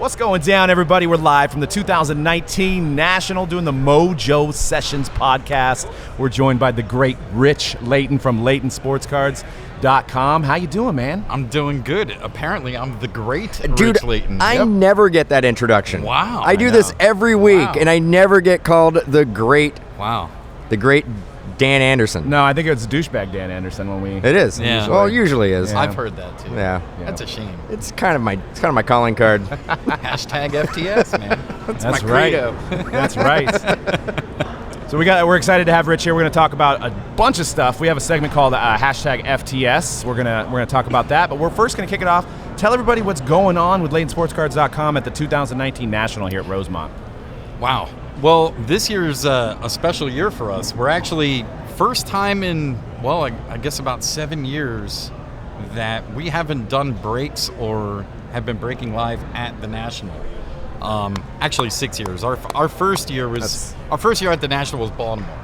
What's going down, everybody? We're live from the 2019 National doing the Mojo Sessions podcast. We're joined by the great Rich Layton from LaytonSportsCards.com. How you doing, man? I'm doing good. Apparently, I'm the great Rich Layton. I never get that introduction. Wow. I do this every week, and I never get called the great Dan Anderson. No, I think it's douchebag Dan Anderson when we... It is. Yeah. Well, it usually is. I've heard that too. Yeah. That's a shame. It's kind of my calling card. Hashtag FTS, man. That's my right. credo. That's right. So we're excited to have Rich here. We're going to talk about a bunch of stuff. We have a segment called hashtag FTS. We're gonna talk about that, but we're first going to kick it off. Tell everybody what's going on with LaytonSportsCards.com at the 2019 National here at Rosemont. Wow. Well, this year's a special year for us. We're actually first time in, I guess about 7 years that we haven't done breaks or have been breaking live at the National. Actually 6 years. Our first year at the National was Baltimore,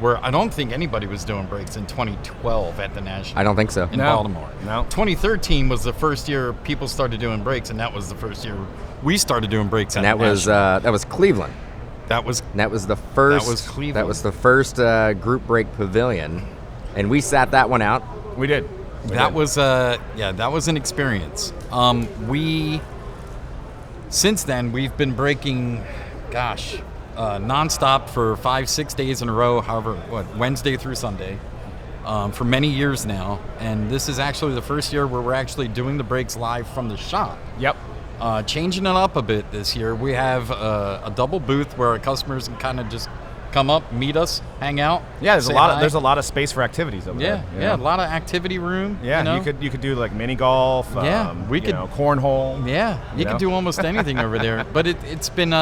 where I don't think anybody was doing breaks in 2012 at the National. I don't think so. In Baltimore. No. 2013 was the first year people started doing breaks, and that was the first year we started doing breaks at the National. That was Cleveland. That was the first. That was Cleveland. That was the first group break pavilion, and we sat that one out. We did. That was an experience. Since then we've been breaking, nonstop for 5-6 days in a row. However, Wednesday through Sunday, for many years now, and this is actually the first year where we're actually doing the breaks live from the shop. Yep. Changing it up a bit this year. We have a double booth where our customers can kind of just come up, meet us, hang out. Yeah, there's a lot of space for activities over there. Yeah, a lot of activity room. Yeah, you could do like mini golf. We could cornhole. Yeah, you could do almost anything over there. But it's been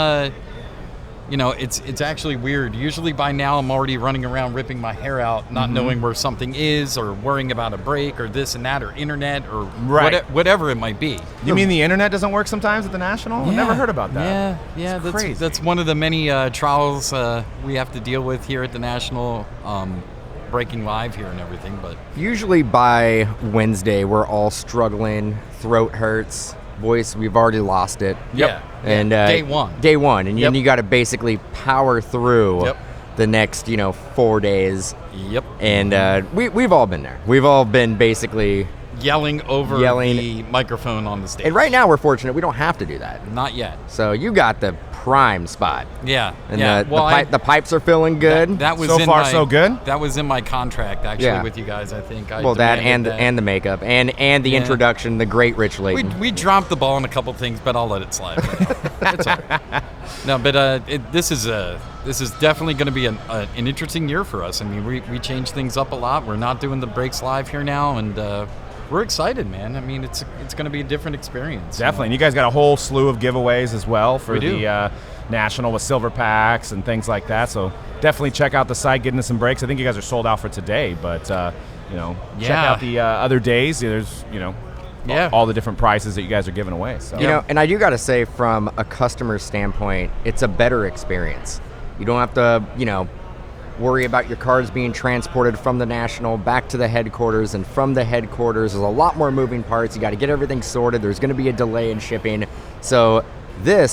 it's actually weird. Usually by now I'm already running around ripping my hair out, not knowing where something is, or worrying about a break or this and that or internet or whatever it might be. You mean the internet doesn't work sometimes at the National? Yeah. I've never heard about that. Yeah, It's crazy. that's one of the many trials we have to deal with here at the National, breaking live here and everything. But Usually by Wednesday, we're all struggling. Throat hurts. Voice, we've already lost it. Yeah. And Day one, and you got to basically power through the next 4 days. Yep. And we've all been there. We've all been basically yelling over the microphone on the stage. And right now we're fortunate we don't have to do that. Not yet. So you got the prime spot. Yeah. And the pipes are feeling good. That was so far so good. That was in my contract actually with you guys. I think. That and the makeup and the introduction, the great Rich Layton. We dropped the ball on a couple things, but I'll let it slide. It's all right. No, but this is definitely going to be an interesting year for us. I mean, we changed things up a lot. We're not doing the breaks live here now, and we're excited, man. I mean, it's going to be a different experience. Definitely. And you guys got a whole slew of giveaways as well for the National with silver packs and things like that. So definitely check out the site, get into some breaks. I think you guys are sold out for today, but check out the other days. There's all the different prizes that you guys are giving away. So and I do got to say, from a customer standpoint, it's a better experience. You don't have to worry about your cards being transported from the National back to the headquarters, and from the headquarters there's a lot more moving parts. You got to get everything sorted. There's going to be a delay in shipping. So they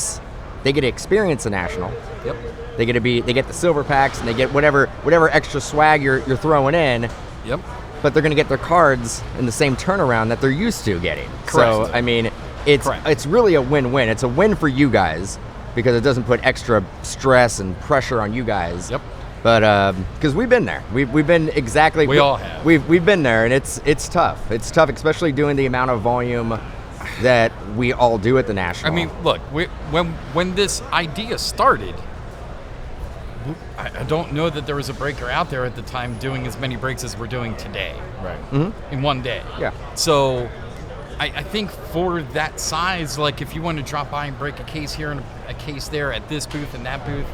get to experience the National. Yep. They get the silver packs, and they get whatever extra swag you're throwing in. Yep. But they're going to get their cards in the same turnaround that they're used to getting. Correct. So I mean, it's really a win-win. It's a win for you guys because it doesn't put extra stress and pressure on you guys. Yep. But because we've been there, we've been exactly. We all have. We've been there, and it's tough. It's tough, especially doing the amount of volume that we all do at the National. I mean, look, when this idea started, I don't know that there was a breaker out there at the time doing as many breaks as we're doing today. Right. In one day. Yeah. So I think for that size, like if you want to drop by and break a case here and a case there at this booth and that booth,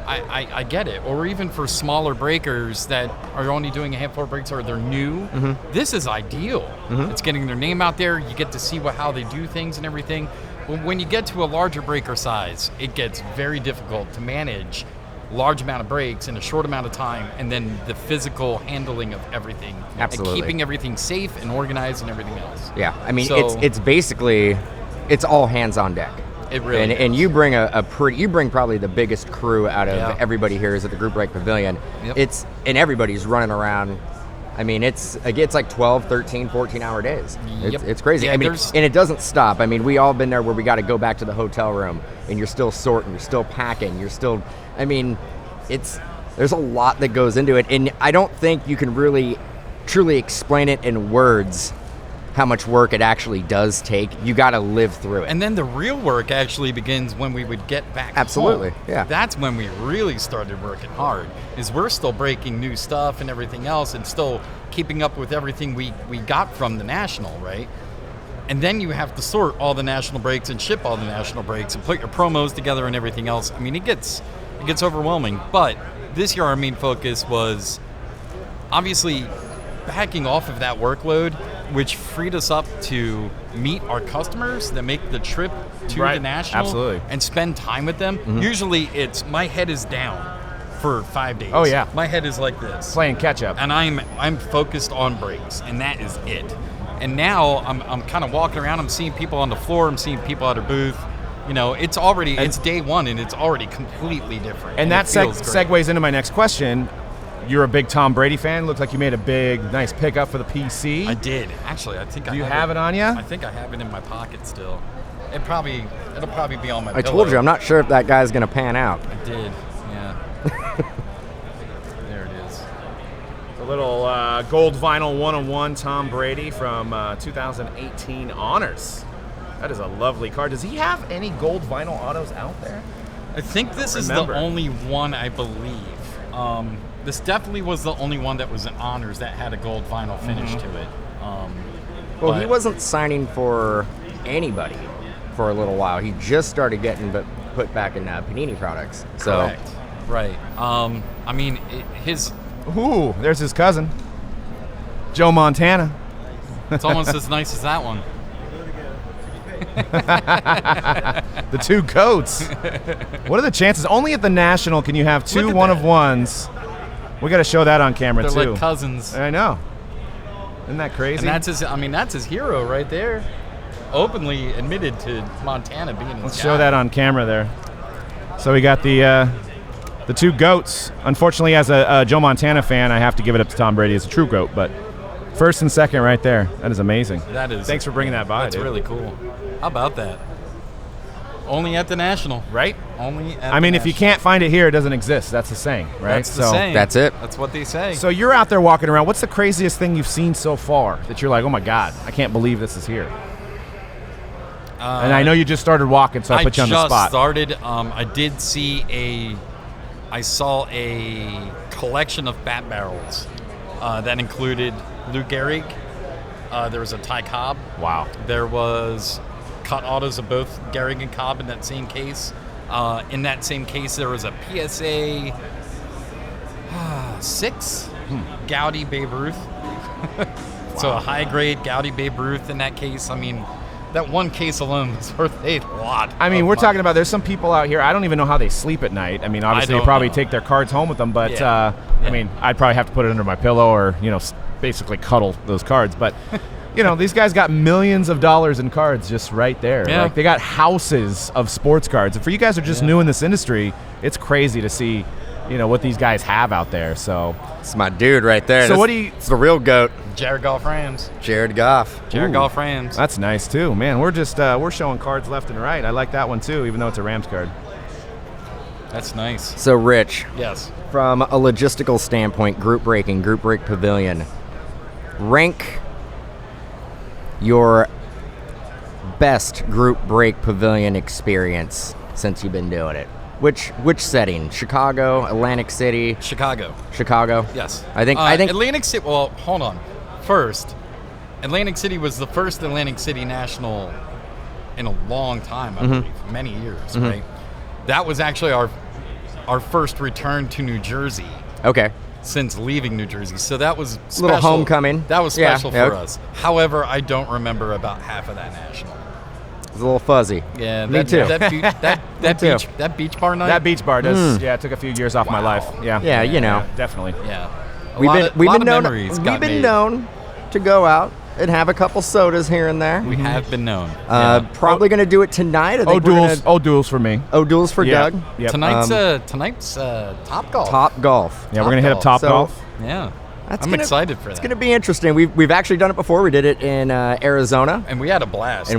I get it. Or even for smaller breakers that are only doing a handful of breaks or they're new, this is ideal. It's getting their name out there. You get to see how they do things and everything. But when you get to a larger breaker size, it gets very difficult to manage large amount of breaks in a short amount of time, and then the physical handling of everything. Absolutely. And keeping everything safe and organized and everything else. Yeah, I mean, it's basically, it's all hands on deck. It really is. And you bring you bring probably the biggest crew out of everybody here is at the Group Break Pavilion. Yep. And everybody's running around. I mean, it's like 12, 13, 14-hour days. It's crazy. Yeah, I mean, and it doesn't stop. I mean, we all been there where we got to go back to the hotel room, and you're still sorting, you're still packing, I mean, there's a lot that goes into it, and I don't think you can really truly explain it in words how much work it actually does take. You got to live through it. And then the real work actually begins when we would get back Absolutely, home. yeah. That's when we really started working hard, is we're still breaking new stuff and everything else and still keeping up with everything we got from the National, right? And then you have to sort all the National breaks and ship all the National breaks and put your promos together and everything else. I mean, it gets overwhelming. But this year our main focus was obviously backing off of that workload, which freed us up to meet our customers that make the trip to the National and spend time with them. Mm-hmm. Usually it's my head is down for 5 days. Oh yeah. My head is like this. Playing catch up. And I'm focused on breaks, and that is it. And now I'm kind of walking around, I'm seeing people on the floor, I'm seeing people at a booth. You know, it's day one and it's already completely different. And that segues into my next question. You're a big Tom Brady fan. Looks like you made a nice pickup for the PC. I did. Actually, I think Do you have it on you? I think I have it in my pocket still. It'll probably be on my pillow. I told you, I'm not sure if that guy's going to pan out. I did, yeah. There it is. A little gold vinyl 101 Tom Brady from 2018 Honors. That is a lovely card. Does he have any gold vinyl autos out there? I think this is the only one, I believe. This definitely was the only one that was an Honors that had a gold vinyl finish to it. Well, he wasn't signing for anybody for a little while. He just started getting put back in Panini products. So. Correct. Right. I mean, Ooh, there's his cousin, Joe Montana. It's almost as nice as that one. The two goats. What are the chances? Only at the National can you have two one-of-ones. We got to show that on camera, They're too. They're like cousins. I know. Isn't that crazy? And that's his hero right there. Openly admitted to Montana being his Let's guy. show that on camera there. So we got the two goats. Unfortunately, as a Joe Montana fan, I have to give it up to Tom Brady as a true goat, but first and second right there. That is amazing. That is. Thanks for bringing that by, That's dude. really cool. How about that? Only at the National. Right? Only at the I mean, if National. you can't find it here, it doesn't exist. That's the saying, right? That's the saying. That's it. That's what they say. So you're out there walking around. What's the craziest thing you've seen so far that you're like, oh my God, I can't believe this is here? And I know you just started walking, so I put you on the spot. I just started. I saw a collection of bat barrels that included Lou Gehrig. There was a Ty Cobb. Wow. There was cut autos of both Gehrig and Cobb in that same case. In that same case, there was a PSA 6 Gaudy Babe Ruth. So a high-grade Gaudy Babe Ruth in that case. I mean, that one case alone is worth a lot. I mean, we're talking about there's some people out here, I don't even know how they sleep at night. I mean, obviously they probably take their cards home with them, but I mean, I'd probably have to put it under my pillow or, basically cuddle those cards. But, these guys got millions of dollars in cards just right there. Yeah. Like, they got houses of sports cards. And for you guys who are just new in this industry, it's crazy to see, what these guys have out there. So it's my dude right there. So It's the real goat. Jared Goff Rams. Jared Goff. Jared Goff Rams. That's nice too, man. We're just we're showing cards left and right. I like that one too, even though it's a Rams card. That's nice. So, Rich. Yes. From a logistical standpoint, Group Break Pavilion, rank your best Group Break Pavilion experience since you've been doing it. Which setting? Chicago, Atlantic City? Chicago. Yes. I think Atlantic City. Well, hold on. First, Atlantic City was the first Atlantic City National in a long time. I believe, many years. Right. That was actually our first return to New Jersey. Okay. Since leaving New Jersey, so that was special. Little homecoming. That was special for us. However, I don't remember about half of that National. It's a little fuzzy. Yeah, me too. That beach bar night. That beach bar does. Yeah, it took a few years off my life. Yeah. Yeah, definitely. Yeah. We've been known to go out and have a couple sodas here and there. We have been known. Probably going to do it tonight. I think O'Doul's for me. O'Doul's for Doug. Yep. Tonight's Top Golf. Top Golf. Yeah, we're going to hit up Top Golf. Yeah. I'm excited for that. It's going to be interesting. We've actually done it before. We did it in Arizona. And we had a blast. I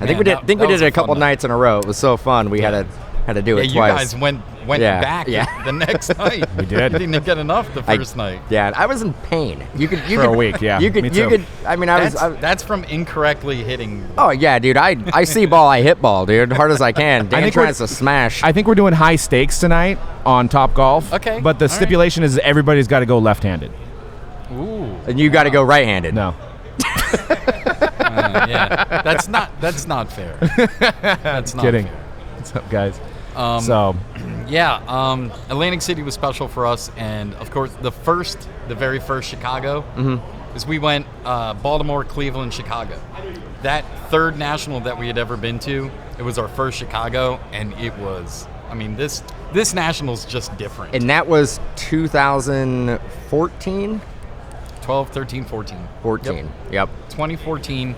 think we did it a couple nights in a row. It was so fun. We had to do it twice. You guys went back the next night. We did. You didn't get enough the first night. Yeah, I was in pain. For a week, yeah. Me too. I mean, that's from incorrectly hitting. Oh yeah, dude. I see ball, I hit ball, dude. Hard as I can. Dan tries to smash. I think we're doing high stakes tonight on Top Golf. Okay. But the stipulation is everybody's got to go left-handed. Ooh. And you got to go right-handed. No. Yeah. That's not fair. That's not Kidding. fair. What's up, guys? Atlantic City was special for us, and of course the very first Chicago is we went Baltimore, Cleveland, Chicago. That third national that we had ever been to, it was our first Chicago, and it was, I mean, this national's just different. And that was 2014? 12, 13, 14. 14. Yep. 2014. It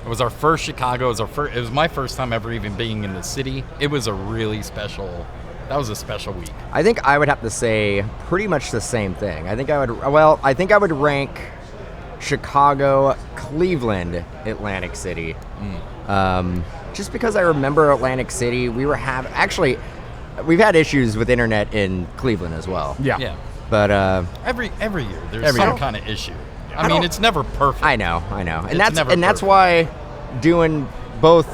was our first Chicago. It was my first time ever even being in the city. It was a really special. That was a special week. I think I would have to say pretty much the same thing. I think I would rank Chicago, Cleveland, Atlantic City. Just because I remember Atlantic City, we've had issues with internet in Cleveland as well. Yeah. But every year there's some kind of issue. I mean, it's never perfect. I know, and that's why doing both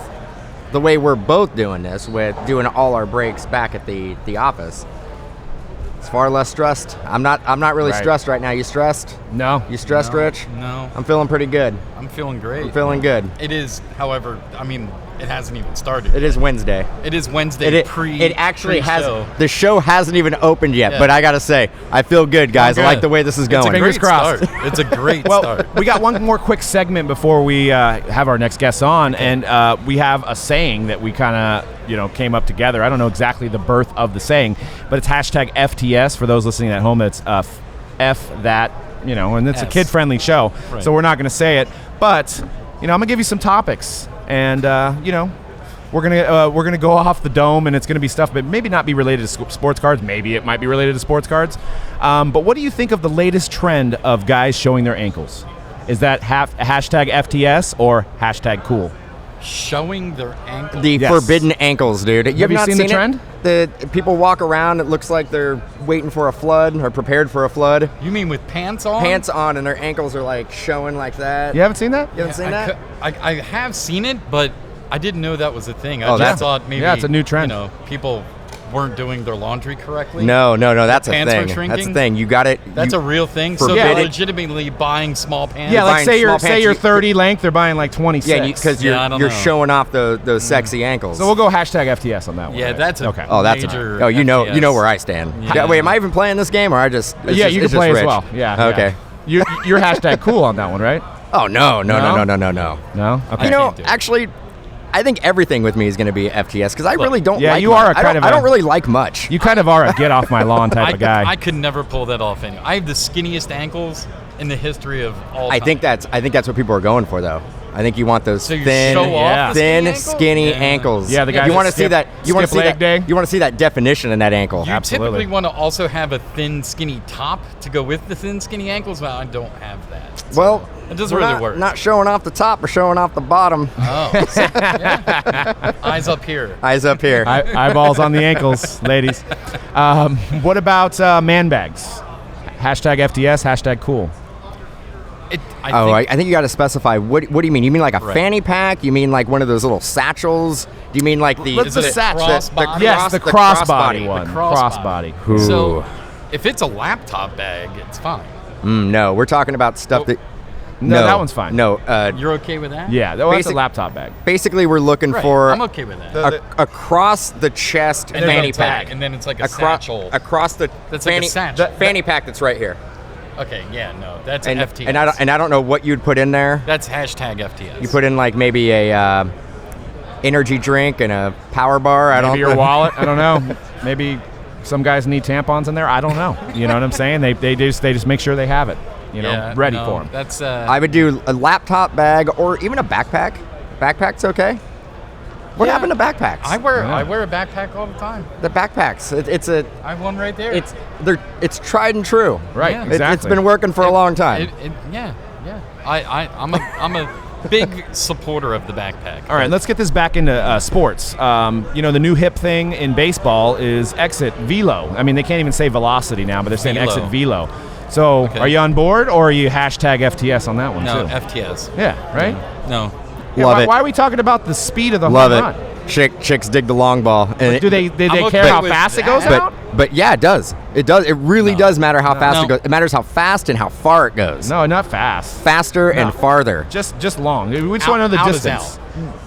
the way we're both doing this, with doing all our breaks back at the office, it's far less stressed. I'm not really stressed right now. You stressed? No. You stressed, Rich? No. I'm feeling pretty good. I'm feeling great. I'm feeling good. It is, however, I mean, it hasn't even started. It is Wednesday. It is Wednesday. It actually has. The show hasn't even opened yet, but I gotta say, I feel good, guys. I like the way this is going. Fingers crossed. It's a great start. We got one more quick segment before we have our next guests on, and we have a saying that we kind of came up together. I don't know exactly the birth of the saying, but it's hashtag FTS for those listening at home. It's F that and it's a kid-friendly show, so we're not going to say it. But I'm gonna give you some topics. And we're gonna go off the dome, and it's gonna be stuff, but maybe not be related to sports cards. Maybe it might be related to sports cards. But what do you think of the latest trend of guys showing their ankles? Is that hashtag FTS or hashtag cool? Showing their ankles. The forbidden ankles, dude. Have you seen the trend? The people walk around. It looks like they're waiting for a flood or prepared for a flood. You mean with pants on? Pants on, and their ankles are like showing like that. You haven't seen that? You haven't seen that? I have seen it, but I didn't know that was a thing. I just thought maybe it's a new trend. People weren't doing their laundry correctly. No, that's a pants thing. Were shrinking? That's a thing. You got it. That's a real thing. So they're legitimately buying small pants. Yeah, like say you're 30 length, they're buying like 26. Yeah, because you're showing off those sexy ankles. So we'll go hashtag FTS on that one. Yeah, right? that's okay. Major. Oh, you know where I stand. Yeah. Wait, am I even playing this game, or I just? Yeah, you can play as well. Yeah. Okay. Yeah. You're hashtag cool on that one, right? Oh no. No. Okay. Actually, I think everything with me is going to be FTS because I really don't. Yeah, like you are I don't really like much. You kind of are a get off my lawn type of guy. I could never pull that off. I have the skinniest ankles in the history of all time. I think that's what people are going for though. I think you want those thin, skinny ankles. Yeah, the guys. You want to see that. You want to see that. Day. You want to see that definition in that ankle. You typically want to also have a thin, skinny top to go with the thin, skinny ankles. Well, I don't have that. So well, it doesn't really work. Not showing off the top or showing off the bottom. Oh, yeah. Eyes up here. Eyes up here. Eyeballs on the ankles, ladies. What about man bags? Hashtag FTS. Hashtag cool. I think you got to specify. What do you mean? You mean like a fanny pack? You mean like one of those little satchels? Do you mean like the crossbody? Yes, the crossbody one. Crossbody. So if it's a laptop bag, it's fine. No, we're talking about stuff that. No, that one's fine. No, you're okay with that? Yeah, that's a laptop bag. Basically, we're looking for. I'm okay with that. Across the chest fanny pack, and then it's like a satchel across the fanny pack that's right here. Okay, yeah, no, that's an FTS. And I don't know what you'd put in there. That's hashtag FTS. You put in like maybe a energy drink and a power bar. Maybe your wallet. I don't know. Maybe some guys need tampons in there. I don't know. You know what I'm saying? They just make sure they have it. ready for them. That's I would do a laptop bag or even a backpack. Backpack's okay. What happened to backpacks? I wear a backpack all the time. The backpacks. I have one right there. It's tried and true. Right. Yeah. Exactly. It's been working for a long time. Yeah. I'm a big supporter of the backpack. All right, let's get this back into sports. The new hip thing in baseball is exit velo. I mean, they can't even say velocity now, but they're saying exit velo. So are you on board, or are you hashtag FTS on that one, no, too? No, FTS. Yeah, right? No. Yeah, Love it. Why are we talking about the speed of the Love home run? it. Chicks dig the long ball. And Do they care how fast it goes out? But yeah, it does. It does. It really does matter how fast it goes. It matters how fast and how far it goes. No, not fast. Faster and farther. Just long. We just want to know the distance.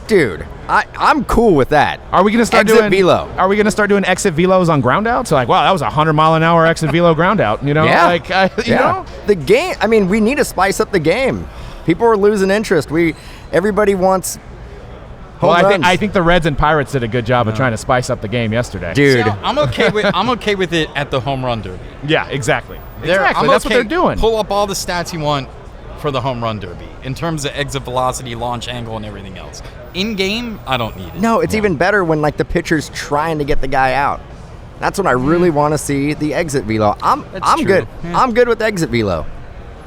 Dude, I'm cool with that. Are we going to start exit velo? Are we going to start doing exit velos on ground outs? So like, wow, that was a 100-mile-an-hour exit velo ground out. You know, know, the game. I mean, we need to spice up the game. People are losing interest. Everybody wants. I think the Reds and Pirates did a good job of trying to spice up the game yesterday. Dude, see, I'm okay with it at the home run derby. Yeah, exactly. That's what they're doing. Pull up all the stats you want for the home run derby in terms of exit velocity, launch angle, and everything else. In game, I don't need it. No, it's even better when the pitcher's trying to get the guy out. That's when I really want to see the exit velo. I'm good. Yeah. I'm good with exit velo.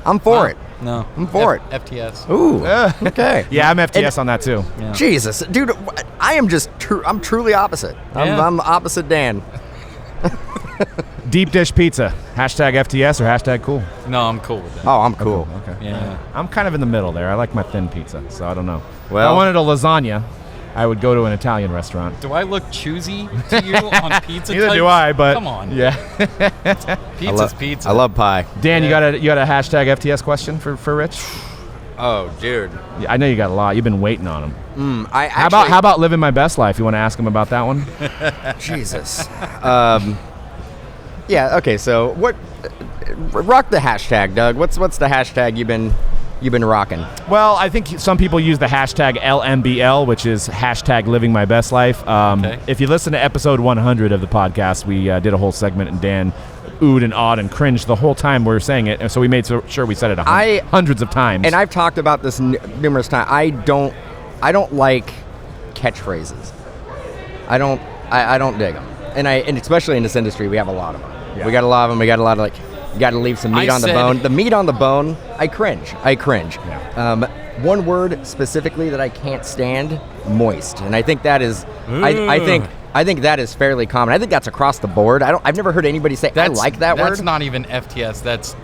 I'm for it. No, I'm for it. FTS. Ooh, okay. Yeah, I'm FTS on that too. Yeah. Jesus, dude, I am I'm truly opposite. I'm opposite Dan. Deep dish pizza. Hashtag FTS or hashtag cool? No, I'm cool with that. Oh, I'm cool. Okay. Yeah. I'm kind of in the middle there. I like my thin pizza, so I don't know. Well, if I wanted a lasagna, I would go to an Italian restaurant. Do I look choosy to you on pizza? Neither do I, but come on. Yeah. Pizza's pizza. I love pie. Dan, you got a hashtag FTS question for Rich? Oh, dude. Yeah, I know you got a lot. You've been waiting on him. How about living my best life? You want to ask him about that one? Jesus. Yeah. Okay. So what? Rock the hashtag, Doug. What's the hashtag you've been rocking? Well, I think some people use the hashtag LMBL, which is hashtag living my best life. If you listen to episode 100 of the podcast, we did a whole segment, and Dan oohed and awed and cringed the whole time we were saying it, and so we made sure we said it hundreds of times. And I've talked about this numerous times. I don't like catchphrases. I don't dig them, and especially in this industry, we have a lot of them. Yeah. We got a lot of them. We got a lot of you got to leave some meat on the bone. The meat on the bone, I cringe. Yeah. One word specifically that I can't stand: moist. And I think that is, I think that is fairly common. I think that's across the board. I've never heard anybody say I like that word. That's not even FTS.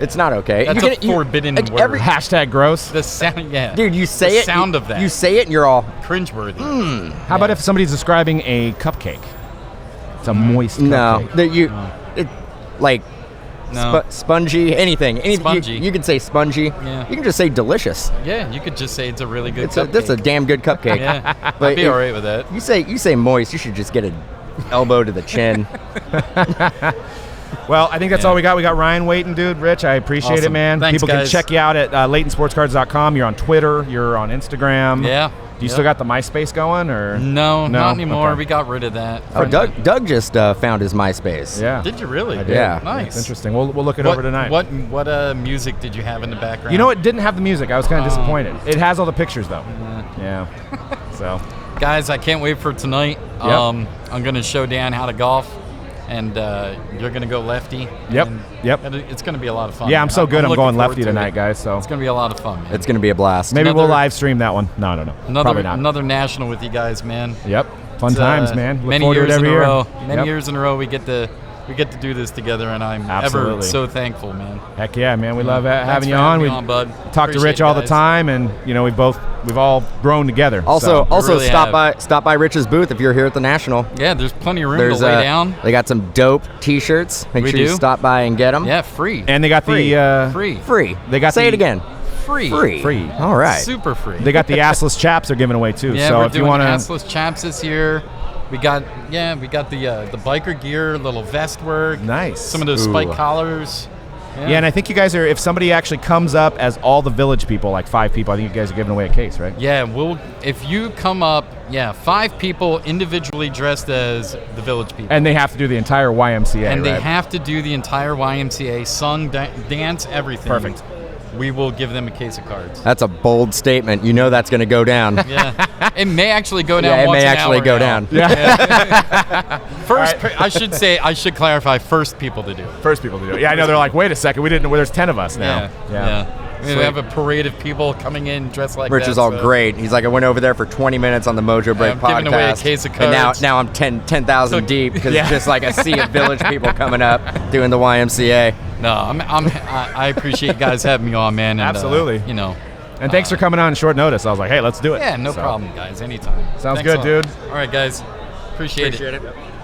It's not okay. That's a forbidden word. Hashtag gross. The sound, yeah. Dude, you say the it. Sound of that. You say it, and you're all cringeworthy. How about if somebody's describing a cupcake? It's a moist cupcake. Spongy, anything. Spongy. You can say spongy. Yeah. You can just say delicious. Yeah, you could just say it's a really good cupcake. That's a damn good cupcake. Yeah, but I'd be all right with that. You say moist, you should just get an elbow to the chin. Well, I think that's all we got. We got Ryan waiting, dude. Rich, I appreciate it, man. Thanks, People guys. can check you out at LaytonSportsCards.com. You're on Twitter. You're on Instagram. Yeah. Do you still got the MySpace going, or no? Not anymore. Okay. We got rid of that. Oh, Doug just found his MySpace. Yeah. Did you really? I did. Yeah. Nice. It's interesting. We'll look it over tonight. What music did you have in the background? You know, it didn't have the music. I was kind of disappointed. It has all the pictures though. Yeah. So. Guys, I can't wait for tonight. Yep. I'm going to show Dan how to golf, and you're going to go lefty. Yep. It's going to be a lot of fun. Yeah, I'm so good. I'm going lefty to tonight, guys. So it's going to be a lot of fun, man. It's going to be a blast. Maybe we'll live stream that one. No. Probably not. Another national with you guys, man. Yep. Fun times, man. Look many forward years to it every in a year. row. Many years in a row, we get to do this together, and I'm ever so thankful, man. Heck yeah, man. We love having you on. We bud. talk to Rich all the time, and we've all grown together. Also really stop by Rich's booth if you're here at the National. Yeah, there's plenty of room to lay down. They got some dope T-shirts. Make sure you stop by and get them. Yeah, free. And they got free. They got Say it again. Free. All right. Super free. They got the assless chaps they're giving away too. Yeah, so we're if doing you want assless chaps this year. We got the biker gear, little vest work. Nice. Some of those spike collars. Yeah, and I think you guys are, if somebody actually comes up as all the village people, like 5 people, I think you guys are giving away a case, right? Yeah, if you come up, 5 people individually dressed as the village people. And they have to do the entire YMCA, And they right? have to do the entire YMCA, sung, dance, everything. Perfect. We will give them a case of cards. That's a bold statement. You know that's going to go down. Yeah, it may actually go down. Yeah, it once may an actually hour go now. down. Yeah. First, I should clarify. First people to do it. First people to do it. Yeah, I know. They're like, wait a second, we didn't know. There's 10 of us now. Yeah. We have a parade of people coming in dressed like Rich that. is all great. He's like, I went over there for 20 minutes on the Mojo Break I'm podcast. giving away a case of And cards. now I'm 10,000 deep because it's just like a sea of village people coming up doing the YMCA. No, I appreciate you guys having me on, man. And, Absolutely. And thanks for coming on short notice. I was like, hey, let's do it. Yeah, no problem, guys. Anytime. Sounds Thanks good, a lot. dude. All right, guys. Appreciate it. it.